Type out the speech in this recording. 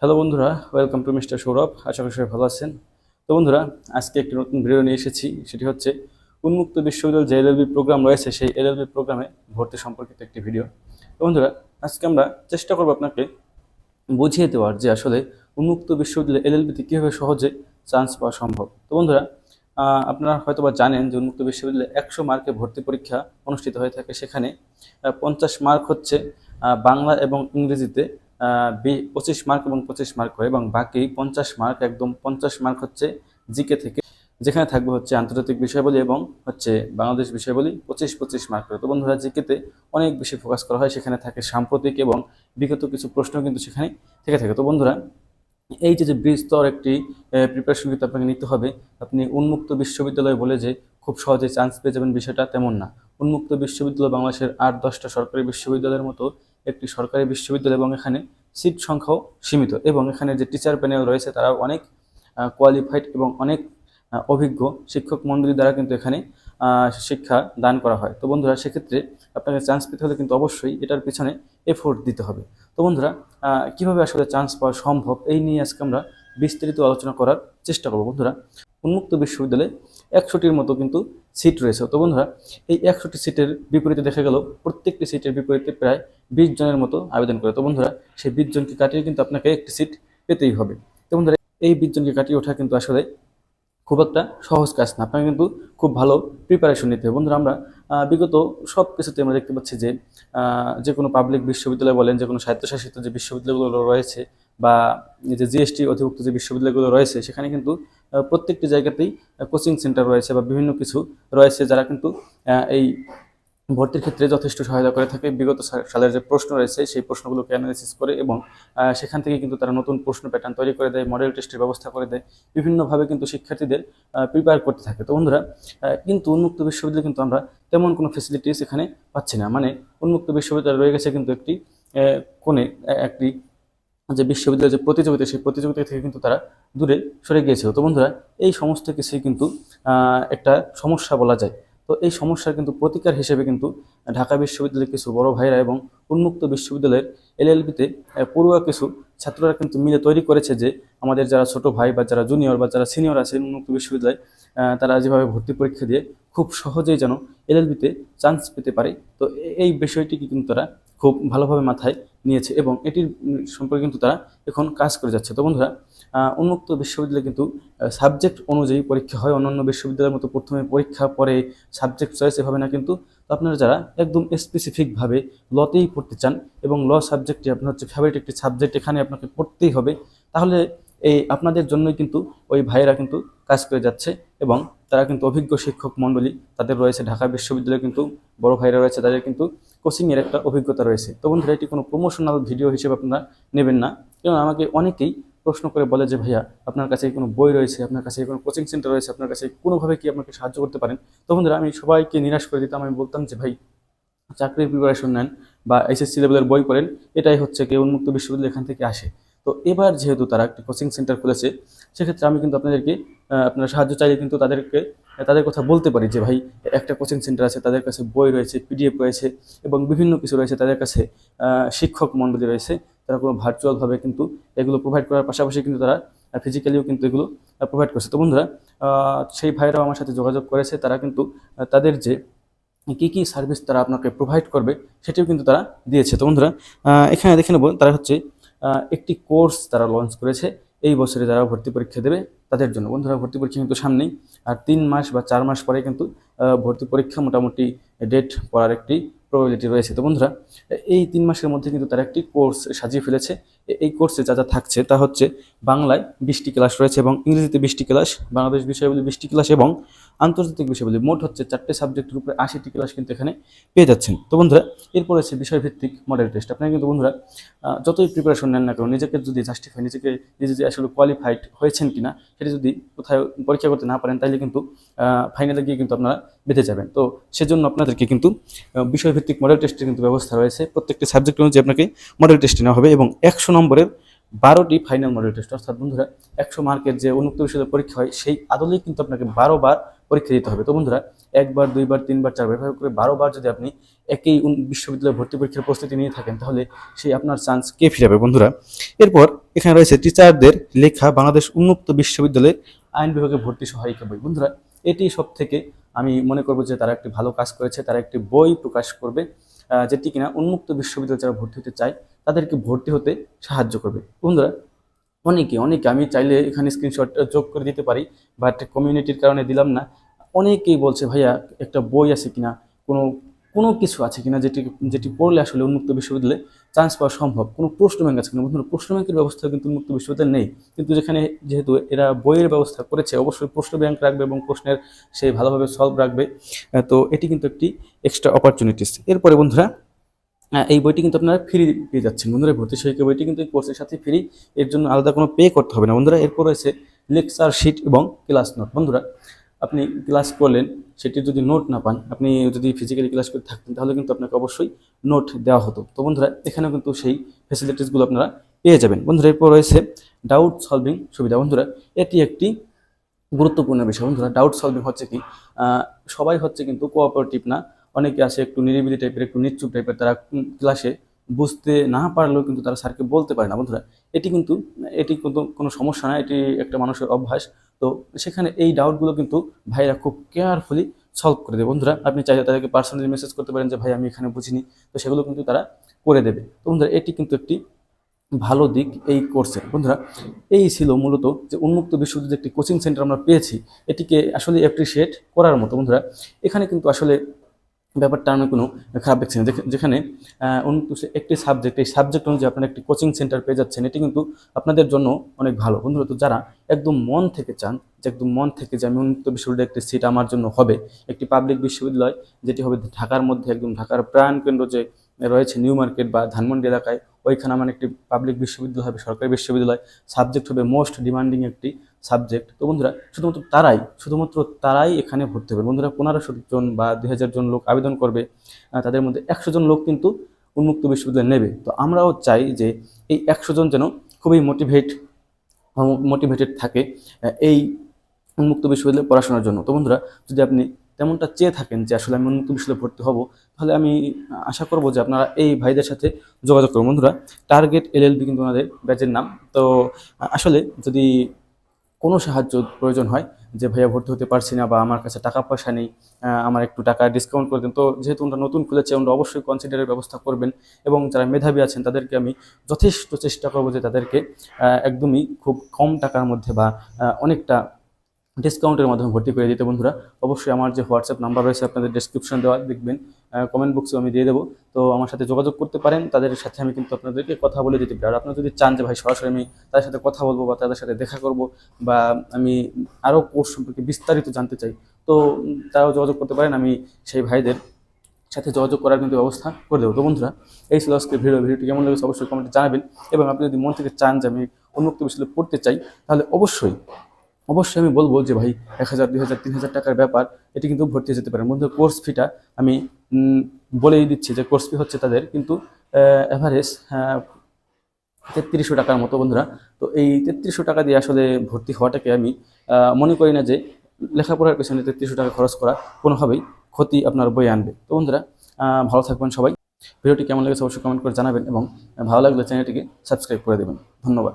Hello বন্ধুরা, welcome to mister Sourav. আশা করি সবাই ভালো আছেন। তো বন্ধুরা, আজকে একটি নতুন ভিডিও নিয়ে এসেছি। সেটি হচ্ছে উন্মুক্ত বিশ্ববিদ্যালয় যে এলএলবি প্রোগ্রাম রয়েছে সেই এলএলবি প্রোগ্রামে ভর্তি সম্পর্কিত একটি ভিডিও। তো বন্ধুরা, আজকে আমরা চেষ্টা করবো আপনাকে বুঝিয়ে দেওয়ার যে আসলে উন্মুক্ত বিশ্ববিদ্যালয় এলএলবিতে কীভাবে সহজে চান্স পাওয়া সম্ভব। তো বন্ধুরা, আপনারা হয়তো বা জানেন যে উন্মুক্ত বিশ্ববিদ্যালয়ে 100 মার্কে ভর্তি পরীক্ষা অনুষ্ঠিত হয়ে থাকে। সেখানে 50 মার্ক হচ্ছে বাংলা এবং ইংরেজিতে, 25 মার্ক এবং 25 মার্ক হয়, এবং বাকি 50 মার্ক, একদম 50 মার্ক হচ্ছে জিকে থেকে, যেখানে থাকবে হচ্ছে আন্তর্জাতিক বিষয়াবলী এবং হচ্ছে বাংলাদেশ বিষয়াবলী 25-25 মার্ক করে। তো বন্ধুরা, জিকেতে অনেক বেশি ফোকাস করা হয়, সেখানে থাকে সাম্প্রতিক এবং বিগত কিছু প্রশ্ন কিন্তু সেখানে থেকে থাকে। তো বন্ধুরা, এই যে বিস্তর একটি প্রিপারেশন কিন্তু আপনাকে নিতে হবে। আপনি উন্মুক্ত বিশ্ববিদ্যালয় বলে যে খুব সহজে চান্স পেয়ে যাবেন বিষয়টা তেমন না। উন্মুক্ত বিশ্ববিদ্যালয় বাংলাদেশের 8-10টা সরকারি বিশ্ববিদ্যালয়ের মতো একটি সরকারি বিশ্ববিদ্যালয়, এবং এখানে সিট সংখ্যাও সীমিত, এবং এখানে যে টিচার প্যানেল রয়েছে তারা অনেক কোয়ালিফাইড এবং অনেক অভিজ্ঞ শিক্ষক মণ্ডলী দ্বারা কিন্তু এখানে শিক্ষা দান করা হয়। তো বন্ধুরা, সেক্ষেত্রে আপনাকে চান্স পেতে হলে কিন্তু অবশ্যই এটার পিছনে এফোর্ট দিতে হবে। তো বন্ধুরা, কিভাবে আসলে চান্স পাওয়া সম্ভব এই নিয়ে আজকে আমরা বিস্তারিত আলোচনা করার চেষ্টা করব। বন্ধুরা, উন্মুক্ত বিশ্ববিদ্যালয়ে 100টির মতো কিন্তু সিট রয়েছে। তো বন্ধুরা, এই 100টি সিটের বিপরীতে দেখা গেল প্রত্যেকটি সিটের বিপরীতে প্রায় 20 জনের মতো আবেদন করে। তো বন্ধুরা, সেই 20 জনকে কাটিয়ে কিন্তু আপনাকে একটি সিট পেতেই হবে। তো বন্ধুরা, এই 20 জনকে কাটিয়ে ওঠা কিন্তু আসলে খুব একটা সহজ কাজ না। আপনাকে কিন্তু খুব ভালো প্রিপারেশন নিতে হবে। বন্ধুরা, আমরা বিগত সব কিছুতে আমরা দেখতে পাচ্ছি যে যে কোনো পাবলিক বিশ্ববিদ্যালয় বলেন, যে কোনো স্বায়ত্তশাসিত যে বিশ্ববিদ্যালয়গুলো রয়েছে, বা যে জিএসটি অধিভুক্ত যে বিশ্ববিদ্যালয়গুলো রয়েছে, সেখানে কিন্তু প্রত্যেকটি জায়গাতেই কোচিং সেন্টার রয়েছে বা বিভিন্ন কিছু রয়েছে, যারা কিন্তু এই ভর্তির ক্ষেত্রে যথেষ্ট সহায়তা করে থাকে। বিগত সালের যে প্রশ্ন রয়েছে সেই প্রশ্নগুলোকে অ্যানালাইসিস করে, এবং সেখান থেকে কিন্তু তারা নতুন প্রশ্ন প্যাটার্ন তৈরি করে দেয়, মডেল টেস্টের ব্যবস্থা করে দেয়, বিভিন্নভাবে কিন্তু শিক্ষার্থীদের প্রিপেয়ার করতে থাকে। তো বন্ধুরা, কিন্তু উন্মুক্ত বিশ্ববিদ্যালয়ে কিন্তু আমরা তেমন কোনো ফেসিলিটিস এখানে পাচ্ছি না। মানে উন্মুক্ত বিশ্ববিদ্যালয় রয়ে গেছে কিন্তু একটি কোণে, একটি যে বিশ্ববিদ্যালয়ের যে প্রতিযোগিতা, সেই প্রতিযোগিতা থেকে কিন্তু তারা দূরে সরে গিয়েছিল। তো বন্ধুরা, এই সমস্ত কিছুই কিন্তু একটা সমস্যা বলা যায়। তো এই সমস্যার কিন্তু প্রতিকার হিসেবে কিন্তু ঢাকা বিশ্ববিদ্যালয়ের কিছু বড় ভাইরা এবং উন্মুক্ত বিশ্ববিদ্যালয়ের এলএলবিতে পড়ুয়া কিছু ছাত্ররা কিন্তু মিলে তৈরি করেছে যে আমাদের যারা ছোট ভাই বা যারা জুনিয়র বা যারা সিনিয়র আছে উন্মুক্ত বিশ্ববিদ্যালয়ে, তারা যেভাবে ভর্তি পরীক্ষা দিয়ে খুব সহজেই যেন এলএলবিতে চান্স পেতে পারে। তো এই বিষয়টিকে কিন্তু তারা খুব ভালোভাবে মাথায় নিয়েছে, এবং এটির সম্পর্কে কিন্তু তারা এখন কাজ করে যাচ্ছে। তো বন্ধুরা, উন্মুক্ত বিশ্ববিদ্যালয়ে কিন্তু সাবজেক্ট অনুযায়ী পরীক্ষা হয়। অন্যান্য বিশ্ববিদ্যালয়ের মতো প্রথমে পরীক্ষা পরে সাবজেক্ট চয়েস এভাবে না, কিন্তু আপনারা যারা একদম স্পেসিফিকভাবে লতেই পড়তে চান এবং ল সাবজেক্টটি আপনার হচ্ছে ফেভারিট একটি সাবজেক্ট, এখানে আপনাকে পড়তেই হবে, তাহলে এই আপনাদের জন্যই কিন্তু ওই ভাইয়েরা কিন্তু কাজ করে যাচ্ছে, এবং তারা কিন্তু অভিজ্ঞ শিক্ষক মণ্ডলী তাদের রয়েছে। ঢাকা বিশ্ববিদ্যালয়ে কিন্তু বড় ভাইরা রয়েছে, তাদের কিন্তু কোচিংয়ের একটা অভিজ্ঞতা রয়েছে। তো বন্ধুরা, এটি কোনো প্রমোশনাল ভিডিও হিসেবে আপনারা নেবেন না, কারণ আমাকে অনেকেই প্রশ্ন করে বলে যে ভাইয়া, আপনার কাছে কোনো বই রয়েছে, আপনার কাছে কোনো কোচিং সেন্টার রয়েছে, আপনার কাছে কোনোভাবে কি আপনাকে সাহায্য করতে পারেন। তো বন্ধুরা, আমি সবাইকে নিরাশ করে দিতাম। আমি বলতাম যে ভাই, চাকরির প্রিপারেশন নেন বা এসএসসি লেভেলের বই পড়েন, এটাই হচ্ছে কি উন্মুক্ত বিশ্ববিদ্যালয় এখান থেকে আসে। তো এবার যেহেতু তারা একটি কোচিং সেন্টার খুলেছে, সেক্ষেত্রে আমি কিন্তু আপনাদেরকে আপনার সাহায্য চাইলে কিন্তু তাদের কথা বলতে পারি যে ভাই, একটা কোচিং সেন্টার আছে, তাদের কাছে বই রয়েছে, পিডিএফ রয়েছে, এবং বিভিন্ন কিছু রয়েছে, তাদের কাছে শিক্ষক মণ্ডলী রয়েছে, তারা কোনো ভার্চুয়ালভাবে কিন্তু এগুলো প্রোভাইড করার পাশাপাশি কিন্তু তারা ফিজিক্যালিও কিন্তু এগুলো প্রোভাইড করছে। তো বন্ধুরা, সেই ভাইরাও আমার সাথে যোগাযোগ করেছে, তারা কিন্তু তাদের যে কী কী সার্ভিস তারা আপনাকে প্রোভাইড করবে সেটিও কিন্তু তারা দিয়েছে। তো বন্ধুরা, এখানে দেখে নেব, তারা হচ্ছে একটি কোর্স তারা লঞ্চ করেছে এই বছরে যারা ভর্তি পরীক্ষা দেবে তাদের জন্য। বন্ধুরা, ভর্তি পরীক্ষা কিন্তু সামনেই, আর 3 মাস বা 4 মাস পরে কিন্তু ভর্তি পরীক্ষা মোটামুটি ডেট পড়ার একটি প্রবাবিলিটি রয়েছে। তো বন্ধুরা, এই 3 মাসের মধ্যে কিন্তু তারা একটি কোর্স সাজিয়ে ফেলেছে। এই কোর্সে যা যা থাকছে তা হচ্ছে বাংলায় 20টি ক্লাস রয়েছে, এবং ইংরেজিতে 20টি ক্লাস, বাংলাদেশ বিষয়াবলী 20টি ক্লাস, এবং আন্তর্জাতিক বিষয়াবলী মোট হচ্ছে 4টে সাবজেক্টের উপরে 80টি ক্লাস কিন্তু এখানে পেয়ে যাচ্ছেন। তো বন্ধুরা, এরপর আছে বিষয়ভিত্তিক মডেল টেস্ট। আপনারা কিন্তু বন্ধুরা যতই প্রিপারেশন নেন না কেন, নিজেকে যদি জাস্টিফাই, নিজে যে আসলে কোয়ালিফাইড হয়েছেন কিনা সেটা যদি কোথাও পরীক্ষা করতে না পারেন, তাহলে কিন্তু ফাইনালে গিয়ে কিন্তু আপনারা বেঁধে যাবেন। তো সেজন্য আপনাদেরকে কিন্তু বিষয়ভিত্তিক মডেল টেস্টের কিন্তু ব্যবস্থা রয়েছে। প্রত্যেকটি সাবজেক্ট অনুযায়ী আপনাকে মডেল টেস্ট নেওয়া হবে, এবং 100 নম্বরের 12টি ফাইনাল মডেল টেস্ট। অর্থাৎ বন্ধুরা, 100 মার্কের যে উন্মুক্ত বিশ্ববিদ্যালয় পরীক্ষা হয় সেই আদলেই কিন্তু আপনাকে 12 বার পরীক্ষা দিতে হবে। তো বন্ধুরা, একবার, দুইবার, তিনবার, চারবার, এভাবে করে 12বার যদি আপনি একই বিশ্ববিদ্যালয়ে ভর্তি পরীক্ষার প্রস্তুতি নিয়ে থাকেন, তাহলে সেই আপনার চান্স কে ফিরাবে বন্ধুরা? এরপর এখানে রয়েছে টিচারদের লেখা বাংলাদেশ উন্মুক্ত বিশ্ববিদ্যালয়ের আইন বিভাগে ভর্তি সহায়িকা বই। বন্ধুরা, এটি সব থেকে আমি মনে করবো যে তারা একটি ভালো কাজ করেছে। তারা একটি বই প্রকাশ করবে যেটি কিনা উন্মুক্ত বিশ্ববিদ্যালয়ে যারা ভর্তি হতে চায় তাদেরকে ভর্তি হতে সাহায্য করবে। বন্ধুরা, অনেকে আমি চাইলে এখানে স্ক্রিনশট যোগ করে দিতে পারি, বাট কমিউনিটির কারণে দিলাম না। অনেকেই বলছে ভাইয়া একটা বই আছে কিনা, কোনো কোনো কিছু আছে কিনা যেটি যেটি পড়লে আসলে উন্মুক্ত বিশ্ববিদ্যালয়ে চান্স পাওয়া সম্ভব, কোনো প্রশ্ন ব্যাংক আছে কিনা। বন্ধুরা, প্রশ্ন ব্যাংকের ব্যবস্থা কিন্তু উন্মুক্ত বিশ্ববিদ্যালয়ে নেই, কিন্তু যেহেতু এরা বইয়ের ব্যবস্থা করেছে, অবশ্যই প্রশ্ন ব্যাংক রাখবে এবং প্রশ্নের সে ভালোভাবে সলভ রাখবে। তো এটি কিন্তু একটি এক্সট্রা অপরচুনিটিস। এরপরে বন্ধুরা, এই বইটি কিন্তু আপনারা ফ্রি পেয়ে যাচ্ছেন বন্ধুরা। ভর্তি সহায়িকা বইটি কিন্তু এই কোর্সের সাথে ফ্রি, এর জন্য আলাদা কোনো পে করতে হবে না বন্ধুরা। এরপর রয়েছে লেকচার শিট এবং ক্লাস নোট। বন্ধুরা, আপনি ক্লাস করলেন, সেটির যদি নোট না পান, আপনি যদি ফিজিক্যালি ক্লাস করে থাকতেন তাহলে কিন্তু আপনাকে অবশ্যই নোট দেওয়া হতো। তো বন্ধুরা, এখানেও কিন্তু সেই ফ্যাসিলিটিসগুলো আপনারা পেয়ে যাবেন বন্ধুরা। এরপর রয়েছে ডাউট সলভিং সুবিধা। বন্ধুরা, এটি একটি গুরুত্বপূর্ণ বিষয়। বন্ধুরা, ডাউট সলভিং হচ্ছে কি, সবাই হচ্ছে কিন্তু কোঅপারেটিভ না। অনেকে আছে একটু নিরিবিলি টাইপের, একটু নিচুপ টাইপের, তারা ক্লাসে বুঝতে না পারলেও কিন্তু তারা স্যারকে বলতে পারে না। বন্ধুরা, এটি কিন্তু কোনো সমস্যা না, এটি একটা মানুষের অভ্যাস। তো সেখানে এই ডাউটগুলো কিন্তু ভাইরা খুব কেয়ারফুলি সলভ করে দেবে। বন্ধুরা, আপনি চাইলে তাদেরকে পার্সোনালি মেসেজ করতে পারেন যে ভাই আমি এখানে বুঝিনি, তো সেগুলো কিন্তু তারা করে দেবে। তো বন্ধুরা, এটি কিন্তু একটি ভালো দিক এই কোর্সের। বন্ধুরা, এই ছিল মূলত যে উন্মুক্ত বিশ্ববিদ্যালয়ের একটি কোচিং সেন্টার আমরা পেয়েছি, এটিকে আসলে অ্যাপ্রিসিয়েট করার মতো। বন্ধুরা, এখানে কিন্তু আসলে ব্যাপারটা আমি কোনো খারাপ দেখছি না। যেখানে উন্মুক্ত একটি সাবজেক্ট, এই সাবজেক্ট অনুযায়ী আপনারা একটি কোচিং সেন্টার পেয়ে যাচ্ছেন, এটি কিন্তু আপনাদের জন্য অনেক ভালো। বন্ধুরা, তো যারা একদম মন থেকে চান যে একদম মন থেকে যে আমি উন্মুক্ত বিশ্ববিদ্যালয়ে একটি সিট আমার জন্য হবে, একটি পাবলিক বিশ্ববিদ্যালয় যেটি হবে ঢাকার মধ্যে, একদম ঢাকার প্রাণকেন্দ্র যে রয়েছে নিউ মার্কেট বা ধানমন্ডি এলাকায়, ওইখানে আমার একটি পাবলিক বিশ্ববিদ্যালয় হবে, সরকারি বিশ্ববিদ্যালয়, সাবজেক্ট হবে মোস্ট ডিমান্ডিং একটি সাবজেক্ট। তো বন্ধুরা, শুধুমাত্র তারাই এখানে ভর্তি হবে। বন্ধুরা, 1500 জন বা 2000 জন লোক আবেদন করবে, তাদের মধ্যে 100 জন লোক কিন্তু উন্মুক্ত বিশ্ববিদ্যালয় নেবে। তো আমরাও চাই যে এই 100 জন যেন খুবই মোটিভেটেড থাকে এই উন্মুক্ত বিশ্ববিদ্যালয়ে পড়াশোনার জন্য। তো বন্ধুরা, যদি আপনি তেমনটা চেয়ে থাকেন যে আসলে আমি উন্মুক্ত বিশ্ববিদ্যালয়ে ভর্তি হব, তাহলে আমি আশা করব যে আপনারা এই ভাইদের সাথে যোগাযোগ করুন। বন্ধুরা, টার্গেট এলএলবি কিন্তু ওনাদের ব্যাচের নাম। তো আসলে যদি কোনো সাহায্য প্রয়োজন হয় যে ভাইয়া ভর্তি হতে পারছি না বা আমার কাছে টাকা পয়সা নেই, আমার একটু টাকা ডিসকাউন্ট করে দেন, তো যেহেতু ওনারা নতুন খুলেছে ওনারা অবশ্যই কনসিডারের ব্যবস্থা করবেন। এবং যারা মেধাবী আছেন তাদেরকে আমি যথেষ্ট চেষ্টা করবো যে তাদেরকে একদমই খুব কম টাকার মধ্যে বা অনেকটা ডিসকাউন্টের মাধ্যমে ভর্তি করে দিতে। বন্ধুরা, অবশ্যই আমার যে হোয়াটসঅ্যাপ নাম্বার রয়েছে আপনাদের ডেসক্রিপশন দেওয়া দেখবেন, কমেন্ট বক্সেও আমি দিয়ে দেবো। তো আমার সাথে যোগাযোগ করতে পারেন, তাদের সাথে আমি কিন্তু আপনাদেরকে কথা বলে দিতে পারি। আর আপনারা যদি চান যে ভাই সরাসরি আমি তাদের সাথে কথা বলবো বা তাদের সাথে দেখা করব বা আমি আরও কোর্স সম্পর্কে বিস্তারিত জানতে চাই, তো তারাও যোগাযোগ করতে পারেন। আমি সেই ভাইদের সাথে যোগাযোগ করার কিন্তু ব্যবস্থা করে দেবো। তো বন্ধুরা, এই ছিল আজকে ভিডিওটি কেমন লেগেছে অবশ্যই কমেন্টে জানাবেন। এবং আপনি যদি মন থেকে চান যে আমি উন্মুক্ত বিশ্ববিদ্যালয়ে পড়তে চাই, তাহলে অবশ্যই আমি বলবো যে ভাই 1000, 2000, 3000 টাকার ব্যাপার, এটি কিন্তু ভর্তি যেতে পারেন। বন্ধু, কোর্স ফিটা আমি বলেই দিচ্ছি যে কোর্স ফি হচ্ছে তাদের কিন্তু অ্যাভারেজ 3300 টাকার মতো। বন্ধুরা, তো এই 3300 টাকা দিয়ে আসলে ভর্তি হওয়াটাকে আমি মনে করি না যে লেখাপড়ার পেছনে 3300 টাকা খরচ করা কোনোভাবেই ক্ষতি আপনার বই আনবে। তো বন্ধুরা, ভালো থাকবেন সবাই। ভিডিওটি কেমন লেগেছে অবশ্যই কমেন্ট করে জানাবেন এবং ভালো লাগলে চ্যানেলটিকে সাবস্ক্রাইব করে দেবেন। ধন্যবাদ।